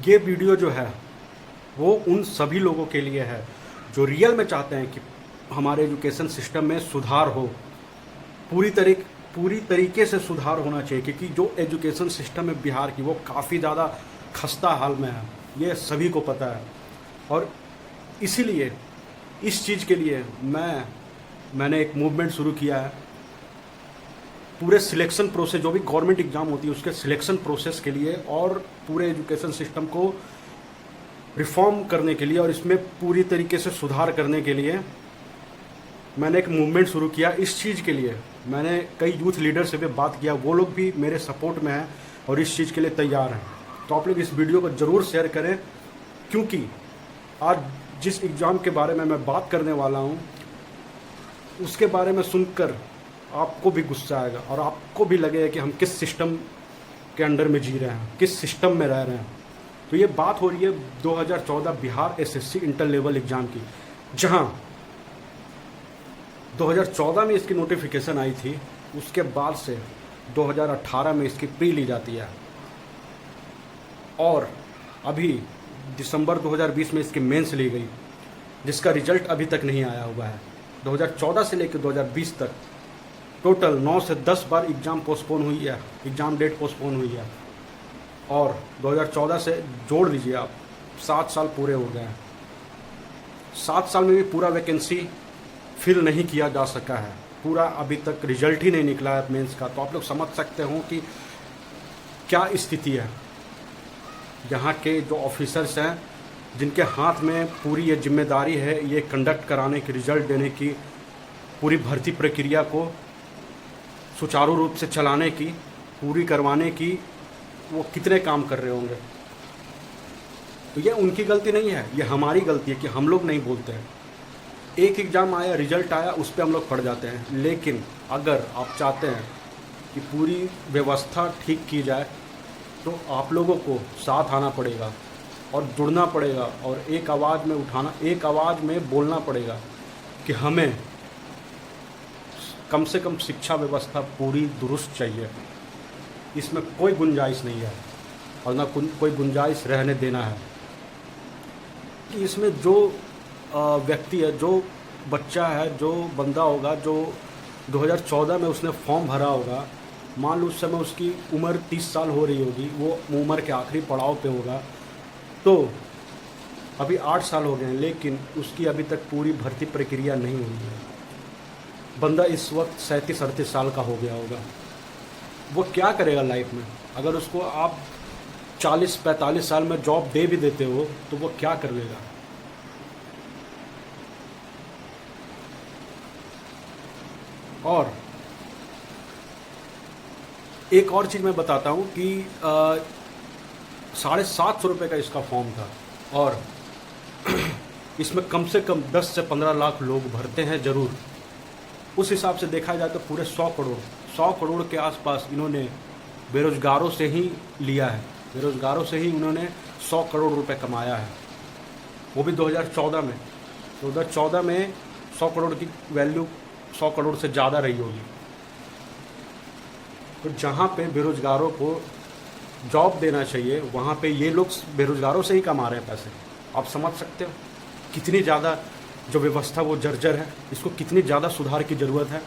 ये वीडियो जो है वो उन सभी लोगों के लिए है जो रियल में चाहते हैं कि हमारे एजुकेशन सिस्टम में सुधार हो, पूरी तरीके से सुधार होना चाहिए, क्योंकि जो एजुकेशन सिस्टम है बिहार की वो काफ़ी ज़्यादा खस्ता हाल में है, ये सभी को पता है। और इसीलिए इस चीज़ के लिए मैंने एक मूवमेंट शुरू किया है। पूरे सिलेक्शन प्रोसेस, जो भी गवर्नमेंट एग्ज़ाम होती है उसके सिलेक्शन प्रोसेस के लिए और पूरे एजुकेशन सिस्टम को रिफॉर्म करने के लिए और इसमें पूरी तरीके से सुधार करने के लिए मैंने एक मूवमेंट शुरू किया। इस चीज़ के लिए मैंने कई यूथ लीडर से भी बात किया, वो लोग भी मेरे सपोर्ट में हैं और इस चीज़ के लिए तैयार हैं। तो आप लोग इस वीडियो को ज़रूर शेयर करें, क्योंकि आज जिस एग्ज़ाम के बारे में मैं बात करने वाला हूँ उसके बारे में सुनकर आपको भी गुस्सा आएगा और आपको भी लगेगा कि हम किस सिस्टम के अंडर में जी रहे हैं, किस सिस्टम में रह रहे हैं। तो ये बात हो रही है 2014 Bihar SSC inter level exam की, जहां 2014 में इसकी नोटिफिकेशन आई थी, उसके बाद से 2018 में इसकी प्री ली जाती है और अभी दिसंबर 2020 में इसकी मेंस ली गई, जिसका रिजल्ट अभी तक नहीं आया हुआ है। 2014 से लेकर 2020 तक टोटल 9 से 10 बार एग्ज़ाम पोस्टपोन हुई है, एग्ज़ाम डेट पोस्टपोन हुई है और 2014 से जोड़ लीजिए आप, 7 साल पूरे हो गए हैं। 7 साल में भी पूरा वैकेंसी फिल नहीं किया जा सका है, पूरा अभी तक रिजल्ट ही नहीं निकला है मेंस का। तो आप लोग समझ सकते हो कि क्या स्थिति है। यहाँ के जो ऑफिसर्स हैं जिनके हाथ में पूरी ये जिम्मेदारी है ये कंडक्ट कराने की, रिजल्ट देने की, पूरी भर्ती प्रक्रिया को सुचारू रूप से चलाने की, पूरी करवाने की, वो कितने काम कर रहे होंगे। तो ये उनकी गलती नहीं है, ये हमारी गलती है कि हम लोग नहीं बोलते हैं। एक एग्ज़ाम आया, रिजल्ट आया, उस पर हम लोग पढ़ जाते हैं। लेकिन अगर आप चाहते हैं कि पूरी व्यवस्था ठीक की जाए तो आप लोगों को साथ आना पड़ेगा और जुड़ना पड़ेगा और एक आवाज़ में बोलना पड़ेगा कि हमें कम से कम शिक्षा व्यवस्था पूरी दुरुस्त चाहिए। इसमें कोई गुंजाइश नहीं है और ना कोई गुंजाइश रहने देना है कि इसमें जो व्यक्ति है, जो बच्चा है, जो बंदा होगा, जो 2014 में उसने फॉर्म भरा होगा, मान लो उस समय उसकी उम्र 30 साल हो रही होगी, वो उम्र के आखिरी पड़ाव पे होगा, तो अभी 8 साल हो गए हैं लेकिन उसकी अभी तक पूरी भर्ती प्रक्रिया नहीं हुई है। बंदा इस वक्त 37-38 साल का हो गया होगा, वो क्या करेगा लाइफ में? अगर उसको आप 40-45 साल में जॉब दे भी देते हो तो वो क्या कर लेगा? और एक और चीज़ मैं बताता हूँ कि 750 रुपये का इसका फॉर्म था और इसमें कम से कम 10 से 15 लाख लोग भरते हैं ज़रूर। उस हिसाब से देखा जाए तो पूरे 100 करोड़ के आसपास इन्होंने बेरोज़गारों से ही लिया है, बेरोज़गारों से ही उन्होंने 100 करोड़ रुपए कमाया है, वो भी 2014 में। 2014 में 100 करोड़ की वैल्यू 100 करोड़ से ज़्यादा रही होगी। तो जहाँ पे बेरोज़गारों को जॉब देना चाहिए वहाँ पे ये लोग बेरोज़गारों से ही कमा रहे हैं पैसे। आप समझ सकते हो कितनी ज़्यादा जो व्यवस्था वो जर्जर है, इसको कितनी ज़्यादा सुधार की ज़रूरत है।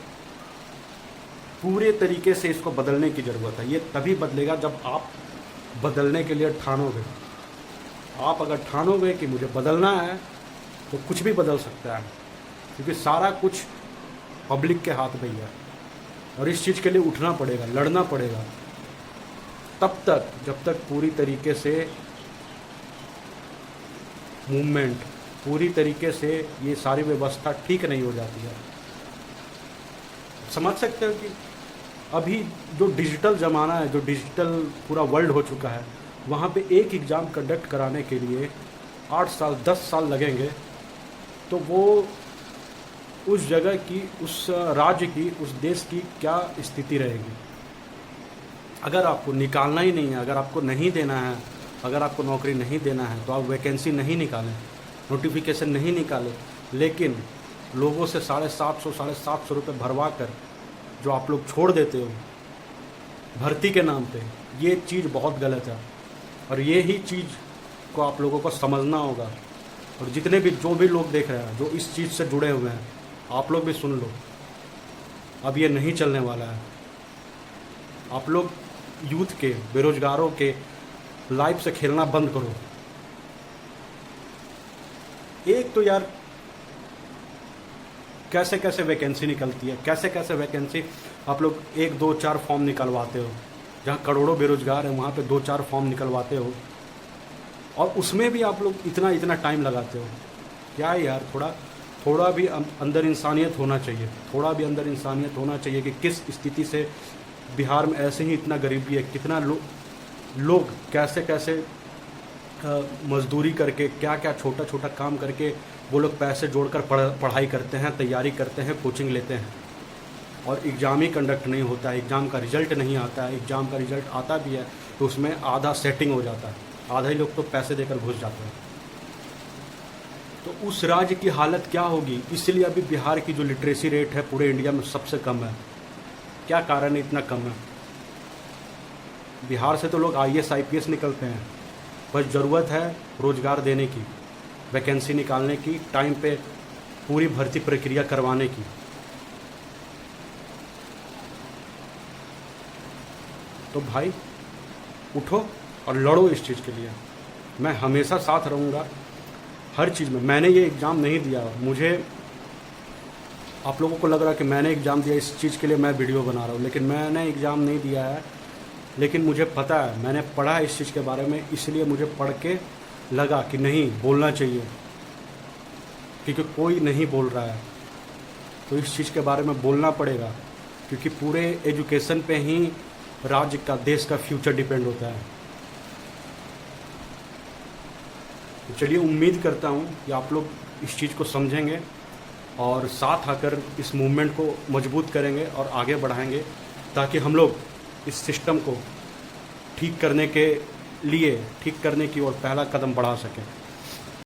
पूरे तरीके से इसको बदलने की ज़रूरत है। ये तभी बदलेगा जब आप बदलने के लिए ठानोगे। आप अगर ठानोगे कि मुझे बदलना है तो कुछ भी बदल सकता है, क्योंकि सारा कुछ पब्लिक के हाथ में ही है और इस चीज़ के लिए उठना पड़ेगा, लड़ना पड़ेगा। तब तक जब तक पूरी तरीके से मूवमेंट, पूरी तरीके से ये सारी व्यवस्था ठीक नहीं हो जाती है। समझ सकते हो कि अभी जो डिजिटल ज़माना है, जो डिजिटल पूरा वर्ल्ड हो चुका है, वहाँ पे एक एग्ज़ाम कंडक्ट कराने के लिए 8 साल 10 साल लगेंगे। तो वो उस जगह की, उस राज्य की, उस देश की क्या स्थिति रहेगी? अगर आपको निकालना ही नहीं है, अगर आपको नहीं देना है, अगर आपको नौकरी नहीं देना है तो आप वैकेंसी नहीं निकालें, नोटिफिकेशन नहीं निकालें, लेकिन लोगों से 750 रुपये भरवा कर जो आप लोग छोड़ देते हो भर्ती के नाम पे, ये चीज़ बहुत गलत है। और ये ही चीज़ को आप लोगों को समझना होगा। और जितने भी जो भी लोग देख रहे हैं, जो इस चीज़ से जुड़े हुए हैं, आप लोग भी सुन लो, अब ये नहीं चलने वाला है। आप लोग यूथ के, बेरोजगारों के लाइफ से खेलना बंद करो। एक तो यार कैसे कैसे वैकेंसी निकलती है, कैसे कैसे वैकेंसी आप लोग 1 2 4 फॉर्म निकलवाते हो। जहाँ करोड़ों बेरोजगार हैं वहाँ पे 2 4 फॉर्म निकलवाते हो, और उसमें भी आप लोग इतना इतना टाइम लगाते हो। क्या है यार, थोड़ा भी अंदर इंसानियत होना चाहिए, थोड़ा भी अंदर इंसानियत होना चाहिए कि किस स्थिति से बिहार में ऐसे ही इतना गरीबी है, कितना लोग कैसे कैसे मजदूरी करके, क्या क्या छोटा छोटा काम करके वो लोग पैसे जोड़कर पढ़ाई करते हैं, तैयारी करते हैं, कोचिंग लेते हैं, और एग्ज़ाम ही कंडक्ट नहीं होता है, एग्ज़ाम का रिज़ल्ट नहीं आता है। एग्ज़ाम का रिज़ल्ट आता भी है तो उसमें आधा सेटिंग हो जाता है, आधा ही लोग तो पैसे देकर घुस जाते हैं। तो उस राज्य की हालत क्या होगी। इसलिए अभी बिहार की जो लिटरेसी रेट है पूरे इंडिया में सबसे कम है। क्या कारण है इतना कम है। बिहार से तो लोग IAS IPS निकलते हैं, बस ज़रूरत है रोज़गार देने की, वैकेंसी निकालने की, टाइम पे पूरी भर्ती प्रक्रिया करवाने की। तो भाई उठो और लड़ो इस चीज़ के लिए। मैं हमेशा साथ रहूँगा हर चीज़ में। मैंने ये एग्ज़ाम नहीं दिया, मुझे आप लोगों को लग रहा है कि मैंने एग्ज़ाम दिया, इस चीज़ के लिए मैं वीडियो बना रहा हूँ, लेकिन मैंने एग्ज़ाम नहीं दिया है। लेकिन मुझे पता है, मैंने पढ़ा है इस चीज़ के बारे में, इसलिए मुझे पढ़ के लगा कि नहीं बोलना चाहिए, क्योंकि कोई नहीं बोल रहा है। तो इस चीज़ के बारे में बोलना पड़ेगा, क्योंकि पूरे एजुकेशन पे ही राज्य का, देश का फ्यूचर डिपेंड होता है। तो चलिए, उम्मीद करता हूँ कि आप लोग इस चीज़ को समझेंगे और साथ आकर इस मूवमेंट को मजबूत करेंगे और आगे बढ़ाएंगे, ताकि हम लोग इस सिस्टम को ठीक करने की ओर पहला कदम बढ़ा सकें।